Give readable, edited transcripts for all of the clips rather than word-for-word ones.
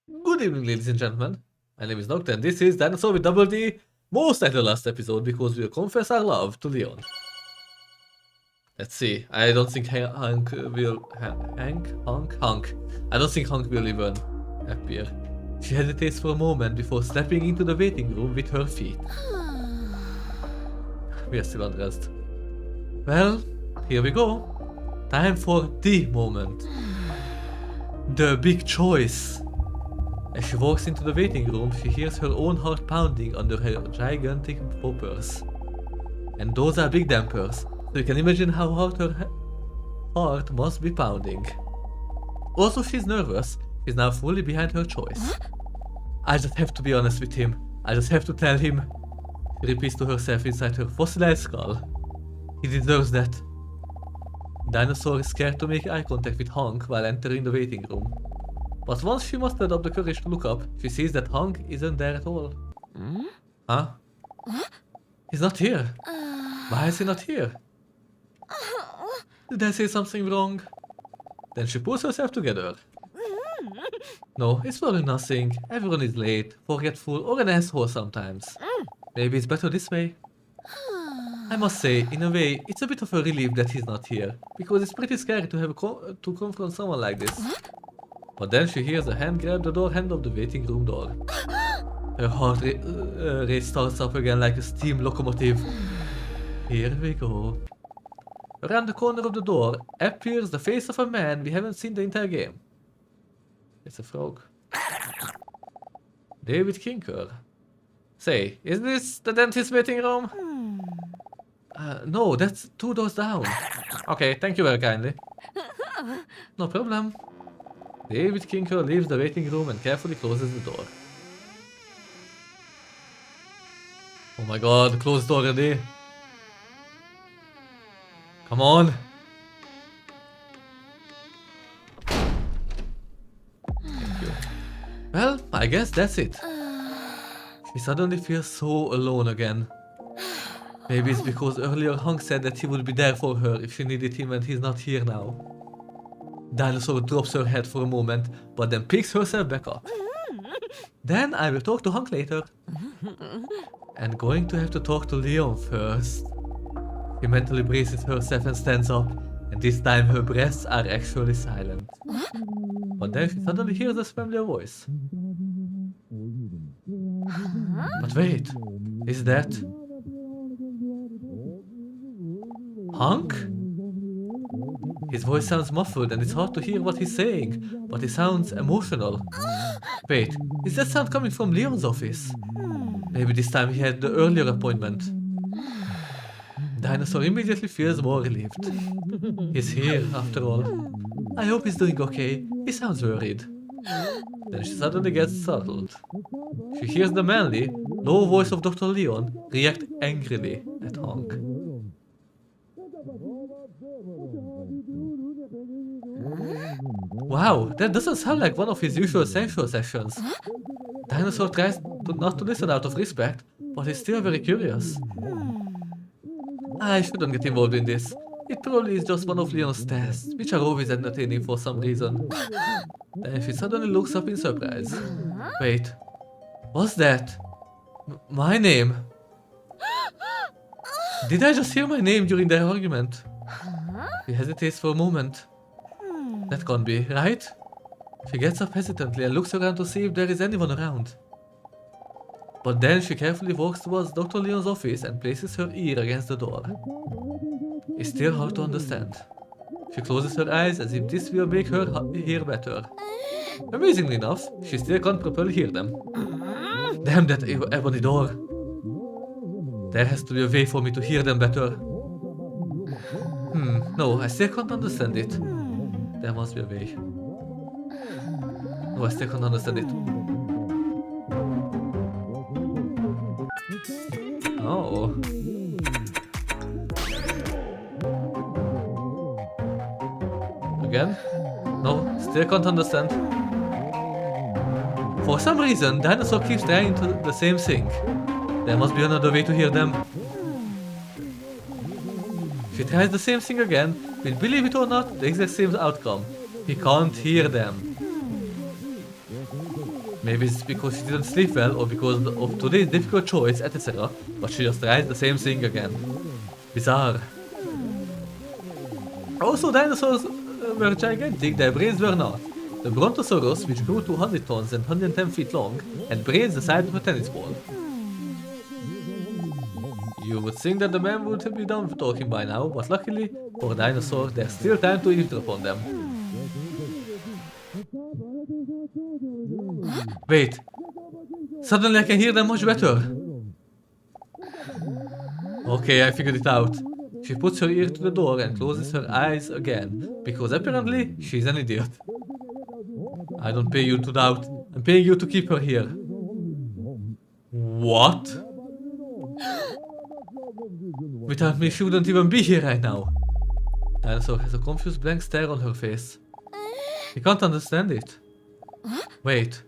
Good evening, ladies and gentlemen. My name is Nocta, and this is Dinosaur with Double D, most like the last episode because we'll confess our love to Leon. Let's see. I don't think Hank will. Hank. I don't think Hank will even appear. She hesitates for a moment before stepping into the waiting room with her feet. We are still undressed. Well, here we go. Time for the moment. The big choice. As she walks into the waiting room, she hears her own heart pounding under her gigantic poppers. And those are big dampers, so you can imagine how hard her heart must be pounding. Also, she's nervous. She's now fully behind her choice. I just have to be honest with him. I just have to tell him. She repeats to herself inside her fossilized skull. He deserves that. Dinosaur is scared to make eye contact with Hank while entering the waiting room. But once she mustered up the courage to look up, she sees that Hank isn't there at all. Huh? He's not here. Why is he not here? Did I say something wrong? Then she pulls herself together. No, it's probably nothing. Everyone is late, forgetful, or an asshole sometimes. Maybe it's better this way. I must say, in a way, it's a bit of a relief that he's not here, because it's pretty scary to have to confront someone like this. But then she hears a hand grab the door handle of the waiting room door. Her heart rate starts up again like a steam locomotive. Here we go. Around the corner of the door appears the face of a man we haven't seen the entire game. It's a frog. David Kinker. Say, is this the dentist waiting room? No, that's 2 doors down. Okay, thank you very kindly. No problem. David Kinker leaves the waiting room and carefully closes the door. Oh my god, closed door already. Come on. Thank you. Well, I guess that's it. She suddenly feels so alone again. Maybe it's because earlier Hank said that he would be there for her if she needed him and he's not here now. Dinosaur drops her head for a moment, but then picks herself back up. Then I will talk to Hank later. And going to have to talk to Leon first. She mentally braces herself and stands up, and this time her breaths are actually silent. But then she suddenly hears a familiar voice. But wait, is that Hank? His voice sounds muffled and it's hard to hear what he's saying, but he sounds emotional. Wait, is that sound coming from Leon's office? Maybe this time he had the earlier appointment. Dinosaur immediately feels more relieved. He's here, after all. I hope he's doing okay. He sounds worried. Then she suddenly gets startled. She hears the manly, low voice of Dr. Leon react angrily at Hank. Wow, that doesn't sound like one of his usual sensual sessions. Dinosaur tries not to listen out of respect, but he's still very curious. I shouldn't get involved in this. It probably is just one of Leon's tests, which are always entertaining for some reason. Then she suddenly looks up in surprise. Wait, what's that? My name? Did I just hear my name during their argument? She hesitates for a moment. That can't be, right? She gets up hesitantly and looks around to see if there is anyone around. But then she carefully walks towards Dr. Leon's office and places her ear against the door. It's still hard to understand. She closes her eyes as if this will make her hear better. Amazingly enough, she still can't properly hear them. Damn that ebony door. There has to be a way for me to hear them better. No, I still can't understand it. There must be a way. No, I still can't understand it. Oh. Again? No, still can't understand. For some reason, Dinosaur keeps trying to the same thing. There must be another way to hear them. She tries the same thing again, but believe it or not, the exact same outcome. He can't hear them. Maybe it's because she didn't sleep well or because of today's difficult choice, etc. But she just tried the same thing again. Bizarre. Also, dinosaurs were gigantic, their brains were not. The Brontosaurus, which grew to 100 tons and 110 feet long, had brains the size of a tennis ball. You would think that the man would have been done talking by now, but luckily for dinosaurs, there's still time to eavesdrop on them. Wait. Suddenly I can hear them much better. Okay, I figured it out. She puts her ear to the door and closes her eyes again, because apparently she's an idiot. I don't pay you to doubt. I'm paying you to keep her here. What? Without me, she wouldn't even be here right now. Dinosaur has a confused blank stare on her face. He can't understand it. Wait.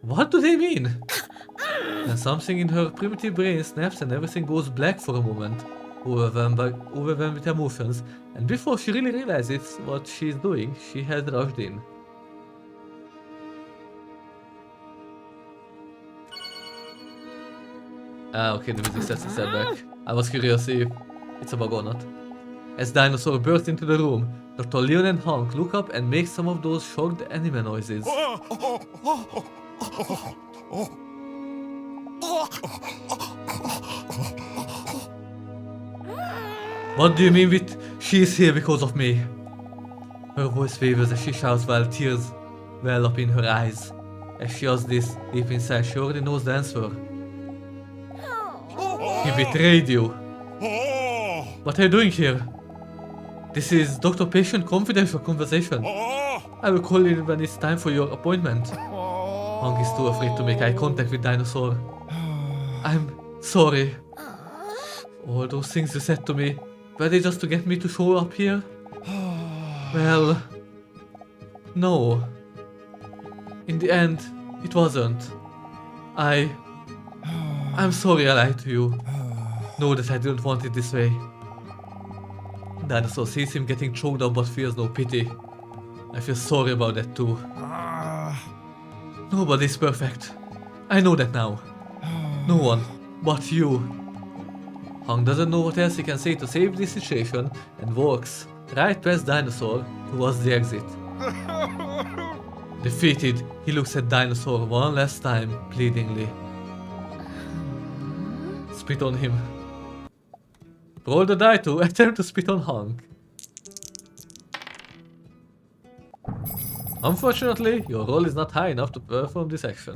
What do they mean? And something in her primitive brain snaps and everything goes black for a moment, overwhelmed with emotions, and before she really realizes what she's doing, she has rushed in. Ah, okay, the music sets itself back. I was curious if it's a bug or not. As Dinosaur bursts into the room, Dr. Leon and Hank look up and make some of those shocked anime noises. What do you mean with she is here because of me? Her voice wavers as she shouts while tears well up in her eyes. As she does this, deep inside she already knows the answer. He betrayed you. What are you doing here? This is doctor-patient confidential conversation. I will call you when it's time for your appointment. Hank is too afraid to make eye contact with Dinosaur. I'm sorry. All those things you said to me, were they just to get me to show up here? Well, no. In the end, it wasn't. I'm sorry I lied to you. Know that I didn't want it this way. Dinosaur sees him getting choked up but feels no pity. I feel sorry about that too. Nobody's perfect. I know that now. No one, but you. Hank doesn't know what else he can say to save this situation and walks right past Dinosaur towards the exit. Defeated, he looks at Dinosaur one last time, pleadingly. Spit on him. Roll the die to attempt to spit on Hank. Unfortunately, your roll is not high enough to perform this action.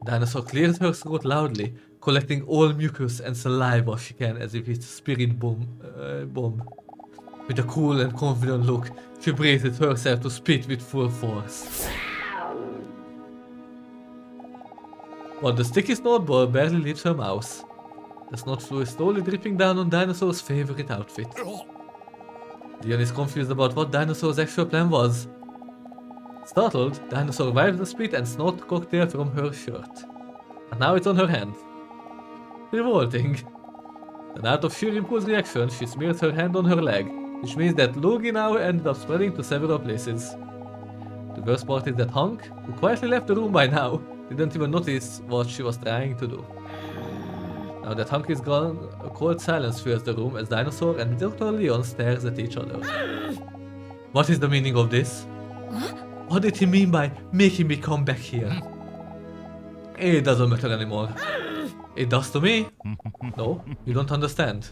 Dinosaur clears her throat loudly, collecting all mucus and saliva she can as if it's a spirit bomb. With a cool and confident look, she braces herself to spit with full force. But the sticky snowball barely leaves her mouth. The snot flu is slowly dripping down on Dinosaur's favorite outfit. Leon is confused about what Dinosaur's actual plan was. Startled, Dinosaur wipes the spit and snot cocktail from her shirt. And now it's on her hand. Revolting. Then out of sheer impulse reaction, she smears her hand on her leg, which means that Logie now ended up spreading to several places. The worst part is that Hank, who quietly left the room by now, didn't even notice what she was trying to do. Now that Hank is gone, a cold silence fills the room as Dinosaur and Dr. Leon stares at each other. What is the meaning of this? What did he mean by making me come back here? It doesn't matter anymore. It does to me. No, you don't understand.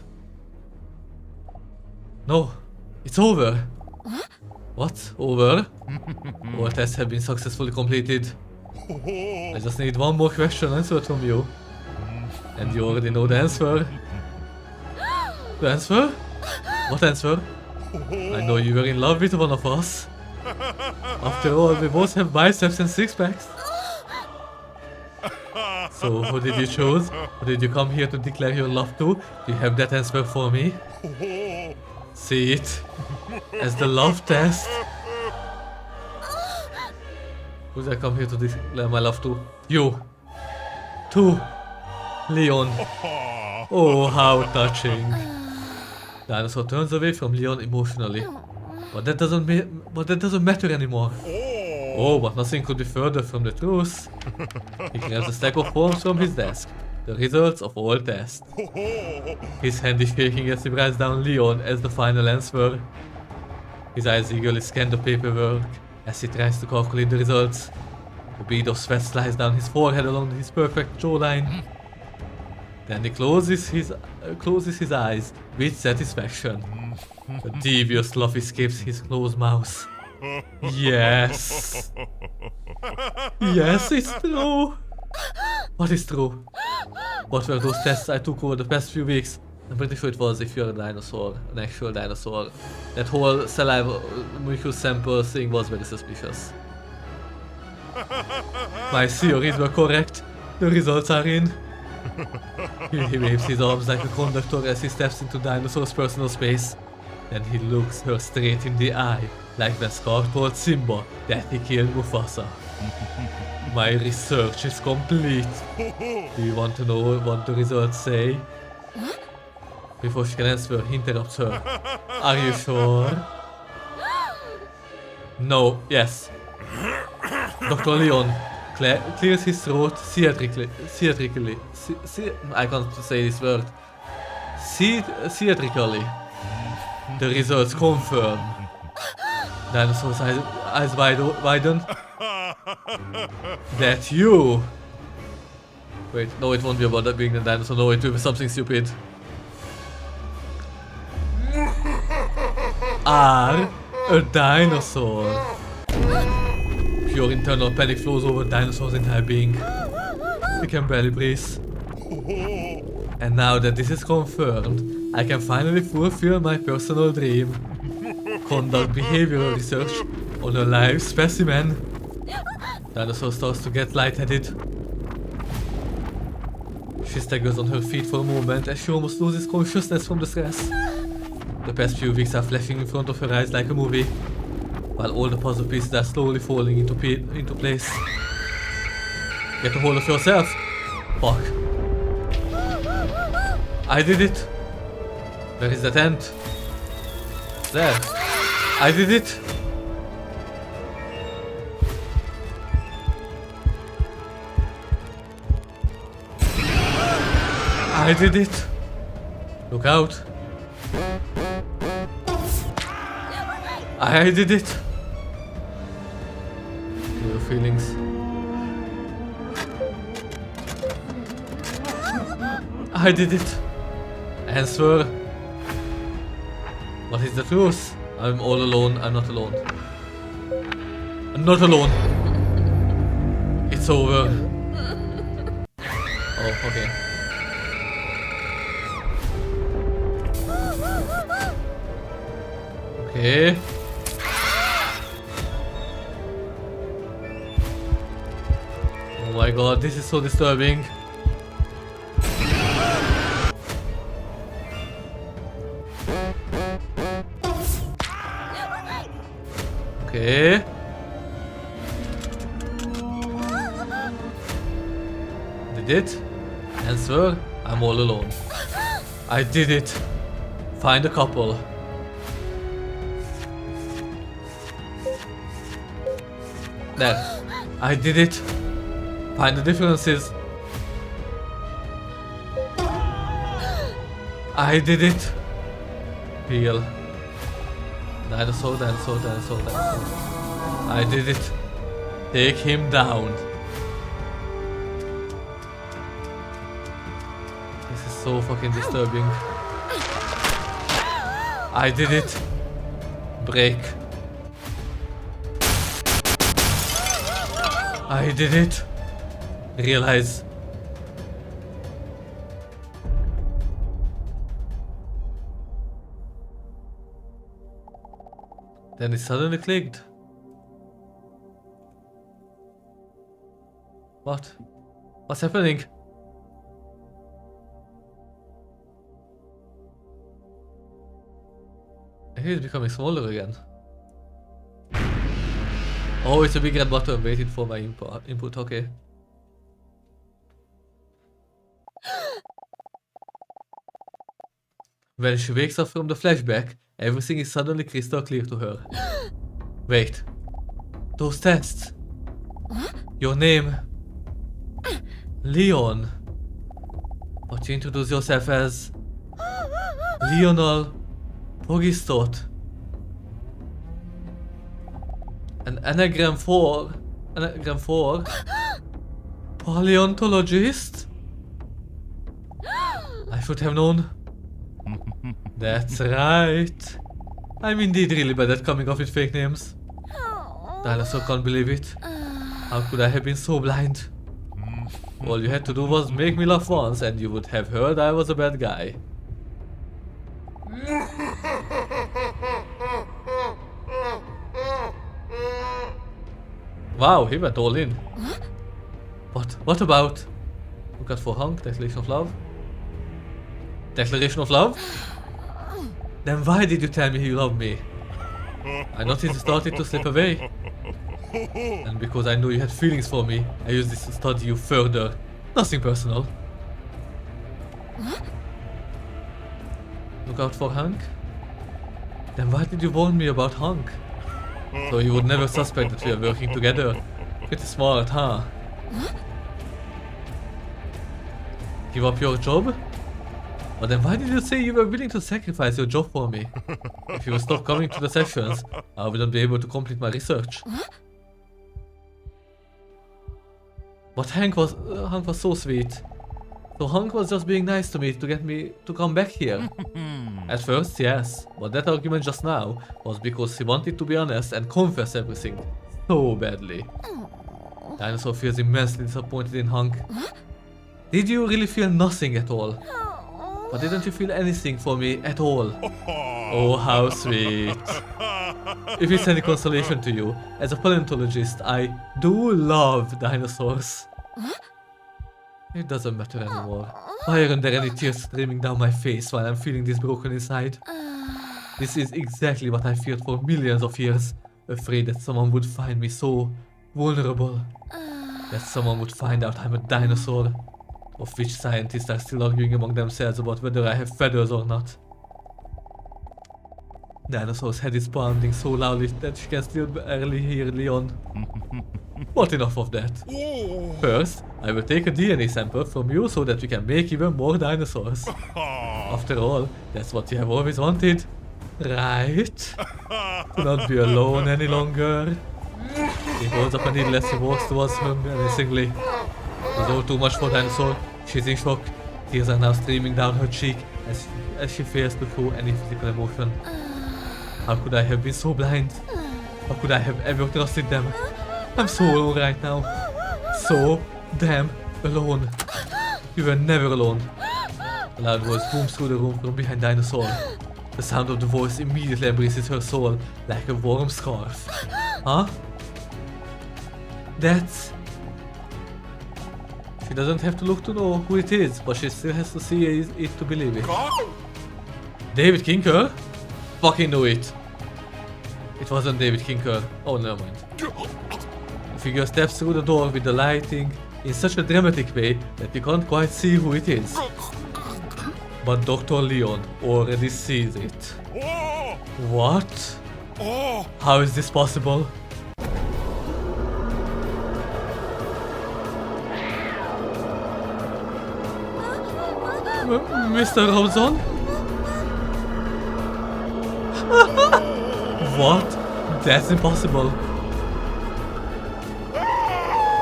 No, it's over. What? Over? All tests have been successfully completed. I just need one more question answered from you. And you already know the answer. The answer? What answer? I know you were in love with one of us. After all, we both have biceps and six-packs. So, who did you choose? Who did you come here to declare your love to? Do you have that answer for me? See it as the love test. Who did I come here to declare my love to? You. To Leon. Oh, how touching. Dinosaur turns away from Leon emotionally. But that doesn't matter anymore. Oh, but nothing could be further from the truth. He grabs a stack of forms from his desk. The results of all tests. His hand is shaking as he writes down Leon as the final answer. His eyes eagerly scan the paperwork as he tries to calculate the results. A bead of sweat slides down his forehead along his perfect jawline. Then he closes his eyes with satisfaction. A devious laugh escapes his closed mouth. Yes. Yes, it's true. What is true? What were those tests I took over the past few weeks? I'm pretty sure it was if you're a dinosaur, an actual dinosaur. That whole saliva mucus sample thing was very suspicious. My theories were correct. The results are in. He waves his arms like a conductor as he steps into Dinosaur's personal space. Then he looks her straight in the eye, like when Scar told Simba that he killed Mufasa. My research is complete. Do you want to know what the results say? Before she can answer, he interrupts her. Are you sure? No, yes. Dr. Leon clears his throat theatrically. I can't say this word. Theatrically. The results confirm. Dinosaur's eyes widen. That you... Wait, no, it won't be about being a dinosaur. No, it will be something stupid. Are a dinosaur. Pure internal panic flows over Dinosaur's entire being. He can barely breathe. And now that this is confirmed, I can finally fulfill my personal dream. Conduct behavioral research on a live specimen. Dinosaur starts to get lightheaded. She staggers on her feet for a moment as she almost loses consciousness from the stress. The past few weeks are flashing in front of her eyes like a movie, while all the puzzle pieces are slowly falling into place. Get a hold of yourself! Fuck. I did it! Where is the tent? There. I did it! I did it! Look out! I did it! Your feelings. I did it! Answer. What is the truth? I'm all alone. I'm not alone. I'm not alone. It's over. Oh, okay. Okay. Oh my god, this is so disturbing. Okay. Did it? Answer, I'm all alone. I did it. Find a couple. There. I did it. Find the differences. I did it. Real. Dinosaur, dinosaur, dinosaur, dinosaur. I did it. Take him down. This is so fucking disturbing. I did it. Break. I did it. Realize. Then it suddenly clicked. What? What's happening? He's becoming smaller again. Oh, it's a big red button waiting for my input, okay. When she wakes up from the flashback, everything is suddenly crystal clear to her. Wait. Those tests. Your name. Leon. But you introduce yourself as Lionel Pogistot. An Anagram 4. Anagram 4. Paleontologist? I should have known. That's right. I'm indeed really bad at coming up with fake names. Dinosaur can't believe it. How could I have been so blind? All you had to do was make me laugh once and you would have heard I was a bad guy. Wow, he went all in. But what about... Look out for Hank, Declaration of Love. Declaration of Love? Then why did you tell me you loved me? I noticed you started to slip away. And because I knew you had feelings for me, I used this to study you further. Nothing personal. Look out for Hank? Then why did you warn me about Hank? So you would never suspect that we are working together. Pretty smart, huh? Give up your job? But then why did you say you were willing to sacrifice your job for me? If you would stop coming to the sessions, I wouldn't be able to complete my research. But Hank was so sweet. So Hank was just being nice to me to get me to come back here. At first, yes, but that argument just now was because he wanted to be honest and confess everything so badly. Dinosaur feels immensely disappointed in Hank. Did you really feel nothing at all? But didn't you feel anything for me at all? Oh, how sweet. If it's any consolation to you, as a paleontologist, I do love dinosaurs. It doesn't matter anymore. Why aren't there any tears streaming down my face while I'm feeling this broken inside? This is exactly what I feared for millions of years. Afraid that someone would find me so vulnerable. That someone would find out I'm a dinosaur. Of which scientists are still arguing among themselves about whether I have feathers or not. Dinosaur's head is pounding so loudly that she can still barely hear Leon. But enough of that. First, I will take a DNA sample from you so that we can make even more dinosaurs. After all, that's what you have always wanted. Right? To not be alone any longer. He holds up a needle as he walks towards her menacingly. It's all too much for Dinosaur. She's in shock. Tears are now streaming down her cheek as she fails to show any physical emotion. How could I have been so blind? How could I have ever trusted them? I'm so alone right now. So damn alone. You were never alone. A loud voice booms through the room from behind Dinosaur. The sound of the voice immediately embraces her soul like a warm scarf. Huh? That's... She doesn't have to look to know who it is, but she still has to see it to believe it. David Kinker? Fucking knew it. It wasn't David Kinker. Oh, never mind. The figure steps through the door with the lighting in such a dramatic way that you can't quite see who it is. But Dr. Leon already sees it. What? How is this possible? Mr. Robson? What? That's impossible.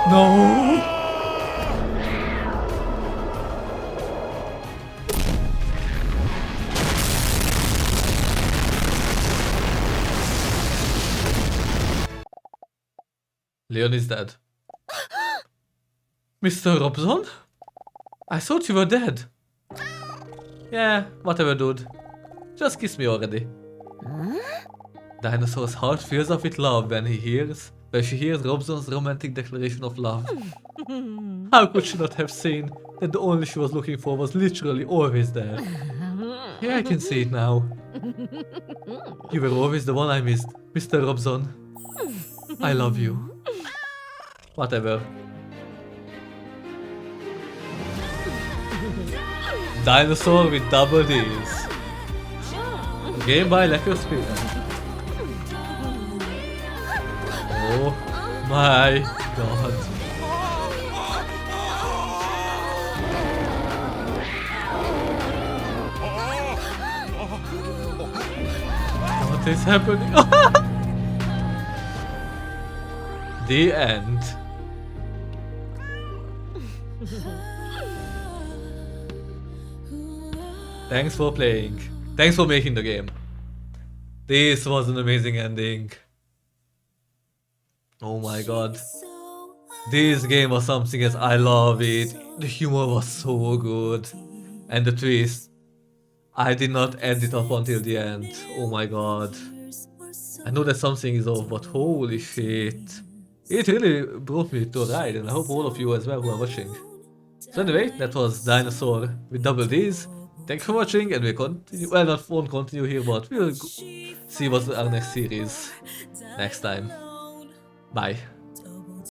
No! Leon is dead. Mr. Robson? I thought you were dead. Yeah, whatever, dude. Just kiss me already. Dinosaur's heart fills up with love when she hears Robson's romantic declaration of love. How could she not have seen that the only she was looking for was literally always there? Yeah, I can see it now. You were always the one I missed, Mr. Robson. I love you. Whatever. Dinosaur with double D's. Game by Lecker Spinner. Oh. My god. What is happening? The end. Thanks for playing. Thanks for making the game. This was an amazing ending. Oh my god. This game was something else. I love it. The humor was so good. And the twist. I did not end it up until the end. Oh my god. I know that something is off, but holy shit. It really brought me to a ride, and I hope all of you as well who are watching. So anyway, that was Dinosaur with double D's. Thank you for watching, and we'll continue. Well, won't continue here, but we'll see what's our next series next time. Bye.